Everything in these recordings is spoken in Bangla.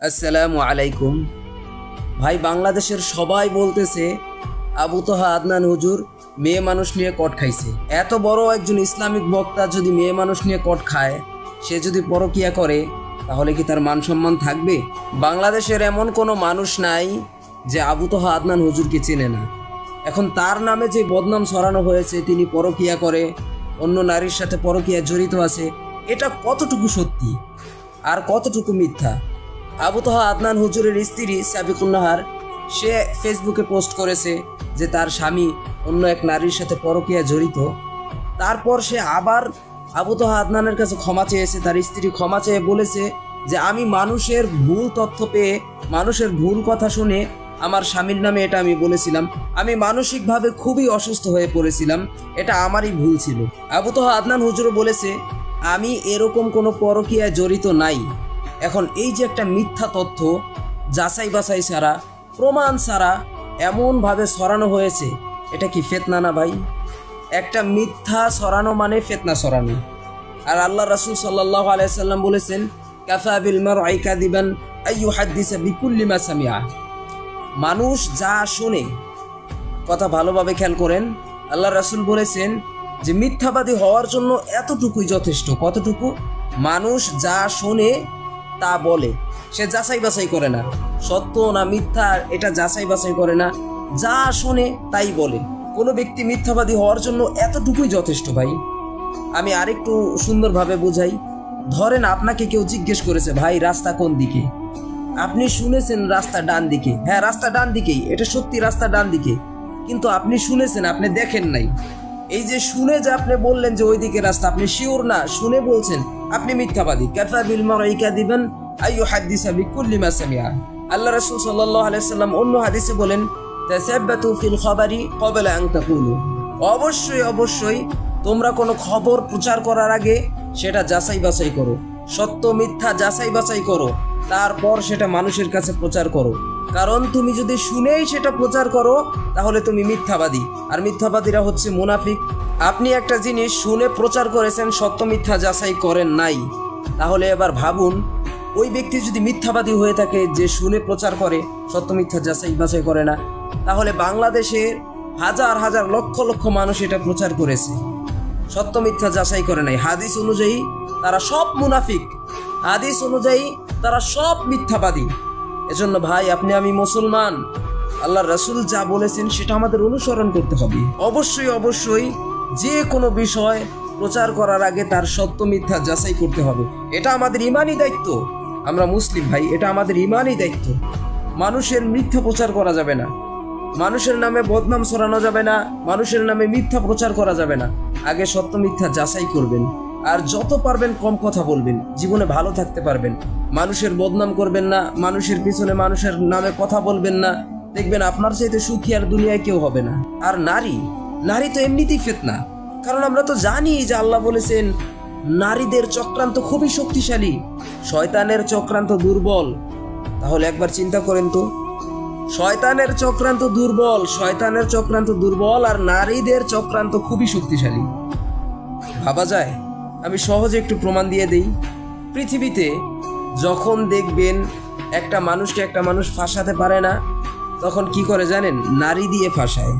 আসসালামু আলাইকুম। ভাই, বাংলাদেশের সবাই বলতেছে আবু তোহা আদনান হুজুর মেয়ে মানুষ নিয়ে কট খাইছে। এত বড় একজন ইসলামিক বক্তা যদি মেয়ে মানুষ নিয়ে কট খায়, সে যদি পরকিয়া করে, তাহলে কি তার মান সম্মান থাকবে? বাংলাদেশের এমন কোনো মানুষ নাই যে আবু তোহা আদনান হুজুরকে চেনে না। এখন তার নামে যে বদনাম ছড়ানো হয়েছে, তিনি পরকিয়া করে, অন্য নারীর সাথে পরকিয়া জড়িত আছে, এটা কতটুকু সত্যি আর কতটুকু মিথ্যা? আবু তোহা আদনান হুজুরের স্ত্রী সাবিকুন নাহার, সে ফেসবুকে পোস্ট করেছে যে তার স্বামী অন্য এক নারীর সাথে পরকীয়া জড়িত। তারপর সে আবার আবু তোহা আদনানের কাছে ক্ষমা চেয়েছে। তার স্ত্রী ক্ষমা চেয়ে বলেছে যে আমি মানুষের ভুল তথ্য পেয়ে, মানুষের ভুল কথা শুনে আমার স্বামীর নামে এটা আমি বলেছিলাম। আমি মানসিকভাবে খুবই অসুস্থ হয়ে পড়েছিলাম, এটা আমারই ভুল ছিল। আবু তোহা আদনান হুজুরও বলেছে আমি এরকম কোনো পরকীয়ায় জড়িত নাই। এখন এই যে একটা মিথ্যা তথ্য যাচাই বাছাই ছাড়া, প্রমাণ ছাড়া এমনভাবে ছড়ানো হয়েছে, এটা কি ফিতনা না ভাই? একটা মিথ্যা ছড়ানো মানে ফিতনা ছড়ানো। আর আল্লাহ রাসূল সাল্লাল্লাহু আলাইহি সাল্লাম বলেছেন কাফা বিল মারই কাযিবান আইয়ুহাদ্দিসা বিকুল্লি মা সামিআ। মানুষ যা শুনে, কথা ভালোভাবে খেয়াল করেন, আল্লাহ রাসূল বলেছেন যে মিথ্যাবাদী হওয়ার জন্য এতটুকুই যথেষ্ট। কতটুকু? মানুষ যা শোনে তা বলে, সে যাচাই বাছাই করে না, সত্য না মিথ্যা এটা যাচাই বাছাই করে না, যা শোনে তাই বলে। কোনো ব্যক্তি মিথ্যাবাদী হওয়ার জন্য এতটুকুই যথেষ্ট ভাই। আমি আরেকটু সুন্দরভাবে বুঝাই। ধরেন আপনাকে কেউ জিজ্ঞেস করেছে ভাই রাস্তা কোন দিকে, আপনি শুনেছেন রাস্তা ডান দিকে। হ্যাঁ, রাস্তা ডান দিকেই, এটা সত্যি রাস্তা ডান দিকে, কিন্তু আপনি শুনেছেন, আপনি দেখেন নাই। এই যে শুনে যে আপনি বললেন যে ওই দিকে রাস্তা, আপনি শিওর না, শুনে বলছেন, আপনি মিথ্যাবাদী। কাফা বিল মারই কাযিবান আইয়ুহাদ্দিসা বিকুল্লি মা সামিআ। আল্লাহ রাসূল সাল্লাল্লাহু আলাইহি সাল্লাম অন্য হাদিসে বলেন তাসাব্বাতু ফিল খাবারি ক্বাবলা আন তাকুলু। অবশ্যই তোমরা কোনো খবর প্রচার করার আগে সেটা যাচাই বাছাই করো, সত্য মিথ্যা যাচাই বাছাই করো, তারপর সেটা মানুষের কাছে প্রচার করো। কারণ তুমি যদি শুনেই সেটা প্রচার করো, তাহলে তুমি মিথ্যাবাদী, আর মিথ্যাবাদীরা হচ্ছে মুনাফিক। আপনি একটা জিনিস শুনে প্রচার করেছেন, সত্য মিথ্যা যাচাই করেন নাই, তাহলে এবার ভাবুন ওই ব্যক্তি যদি মিথ্যাবাদী হয়ে থাকে, যে শুনে প্রচার করে, সত্য মিথ্যা যাচাই বাছাই করে না, তাহলে বাংলাদেশের হাজার হাজার লক্ষ লক্ষ মানুষ এটা প্রচার করেছে, সত্য মিথ্যা যাচাই করে নাই। হাদিস অনুযায়ী তারা সব মুনাফিক, হাদিস অনুযায়ী তারা সব মিথ্যাবাদী। এজন্য ভাই, আপনি আমি মুসলমান, আল্লাহ রাসূল যা বলেছেন সেটা আমাদের অনুসরণ করতে হবে। অবশ্যই যে কোনো বিষয় প্রচার করার আগে তার সত্য মিথ্যা যাচাই করতে হবে। এটা আমাদের ইমানি দায়িত্ব। আমরা মুসলিম ভাই, এটা আমাদের ইমানি দায়িত্ব। মানুষের মিথ্যা প্রচার করা যাবে না, মানুষের নামে বদনাম ছড়ানো যাবে না, মানুষের নামে মিথ্যা প্রচার করা যাবে না। আগে সত্য মিথ্যা যাচাই করবেন, আর যত পারবেন কম কথা বলবেন, জীবনে ভালো থাকতে পারবেন। মানুষের বদনাম করবেন না, মানুষের পিছনে মানুষের নামে কথা বলবেন না, দেখবেন আপনার চাইতে সুখী আর দুনিয়ায় কেউ হবে না। আর নারী তো এমনিতেই ফিতনা, কারণ আমরা তো জানি যে আল্লাহ বলেছেন নারীদের চক্রান্ত খুবই শক্তিশালী, শয়তানের চক্রান্ত দুর্বল। তাহলে একবার চিন্তা করেন তো, শয়তানের চক্রান্ত দুর্বল আর নারীদের চক্রান্ত খুবই শক্তিশালী। ভাবা যায়? আমি সহজে একটু প্রমাণ দিয়ে দেই। পৃথিবীতে যখন দেখবেন একটা মানুষকে একটা মানুষ ফাঁসাতে পারে না, তখন কি করে জানেন? নারী দিয়ে ফাঁসায়।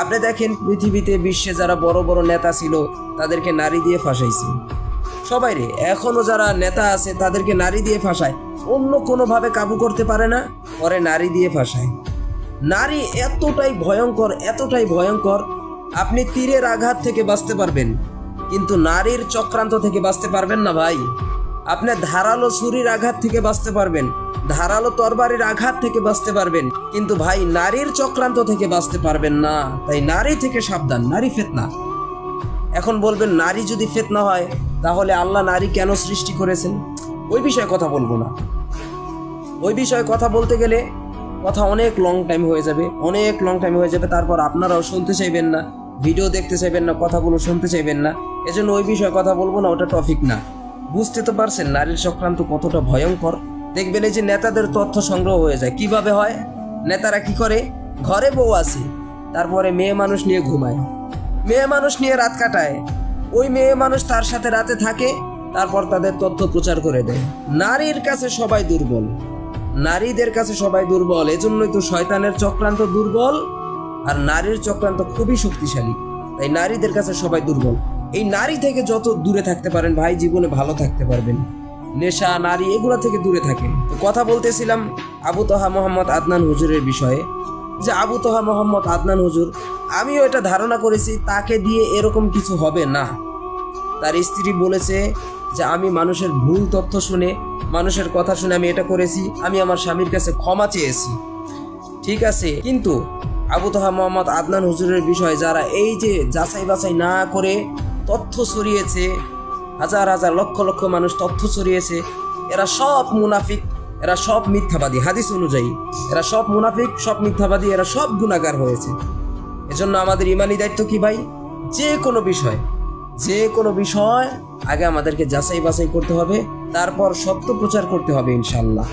আপনি দেখেন পৃথিবীতে, বিশ্বে যারা বড় বড় নেতা ছিল তাদেরকে নারী দিয়ে ফাঁসাইছে সবাই রে। এখনো যারা নেতা আছে তাদেরকে নারী দিয়ে ফাঁসায়। অন্য কোনোভাবে কাবু করতে পারে না, পরে নারী দিয়ে ফাঁসায়। নারী এতটাই ভয়ঙ্কর, আপনি তীরের আঘাত থেকে বাঁচতে পারবেন, কিন্তু নারীর চক্রান্ত থেকে বাঁচতে পারবেন না ভাই। আপনি ধারালো ছুরির আঘাত থেকে বাঁচতে পারবেন, ধারালো তরবারির আঘাত থেকে বাঁচতে পারবেন, কিন্তু ভাই নারীর চক্রান্ত থেকে বাঁচতে পারবেন না। তাই নারী থেকে সাবধান, নারী ফিতনা। এখন বলবেন নারী যদি ফিতনা হয়, তাহলে আল্লাহ নারী কেন সৃষ্টি করেছেন? ওই বিষয়ে কথা বলবো না। ওই বিষয়ে কথা বলতে গেলে কথা অনেক লং টাইম হয়ে যাবে, তারপর আপনারাও শুনতে চাইবেন না, ভিডিও দেখতে চাইবেন না, কথাগুলো শুনতে চাইবেন না। এজন্য ওই বিষয়ে কথা বলবো না, ওটা টপিক না। বুঝতে তো পারছেন নারীর চক্রান্ত কতটা ভয়ঙ্কর? দেখবেন এই যে নেতাদের তথ্য সংগ্রহ হয়ে যায়, কিভাবে হয়? নেতারা কি করে? ঘরে বউ আছে, তারপরে মেয়ে মানুষ নিয়ে ঘুমায়, মেয়ে মানুষ নিয়ে রাত কাটায়, ওই মেয়ে মানুষ তার সাথে রাতে থাকে, তারপর তাদের তথ্য প্রচার করে দেয়। নারীর কাছে সবাই দুর্বল, নারীদের কাছে সবাই দুর্বল, এজন্যই তো শয়তানের চক্রান্ত দুর্বল আর নারীর চক্রান্ত খুবই শক্তিশালী। তাই নারীদের কাছে সবাই দুর্বল। এই নারী থেকে যত দূরে থাকতে পারেন ভাই, জীবনে ভালো থাকতে পারবেন। নেশা, নারী, এগুলা থেকে দূরে থাকেন। তো কথা বলতেছিলাম আবু তহা মোহাম্মদ আদনান হুজুরের বিষয়ে, যে আবু তহা মোহাম্মদ আদনান হুজুর, আমিও এটা ধারণা করেছি তাকে দিয়ে এরকম কিছু হবে না। তার স্ত্রী বলেছে যে আমি মানুষের ভুল তথ্য শুনে, মানুষের কথা শুনে আমি এটা করেছি, আমি আমার স্বামীর কাছে ক্ষমা চেয়েছি। ঠিক আছে, কিন্তু আবু তহা মোহাম্মদ আদনান হুজুরের বিষয়ে যারা এই যে যাচাই বাছাই না করে তথ্য ছড়িয়েছে, হাজার হাজার লক্ষ লক্ষ মানুষ তথ্য ছড়িয়েছে, এরা সব মুনাফিক, এরা সব মিথ্যাবাদী। হাদিস অনুযায়ী এরা সব মুনাফিক, সব মিথ্যাবাদী, এরা সব গুনাহগার হয়েছে। এজন্য আমাদের ইমানি দায়িত্ব কি ভাই, যে কোনো বিষয় আগে আমাদেরকে যাচাই বাছাই করতে হবে, তারপর সত্য প্রচার করতে হবে ইনশাআল্লাহ।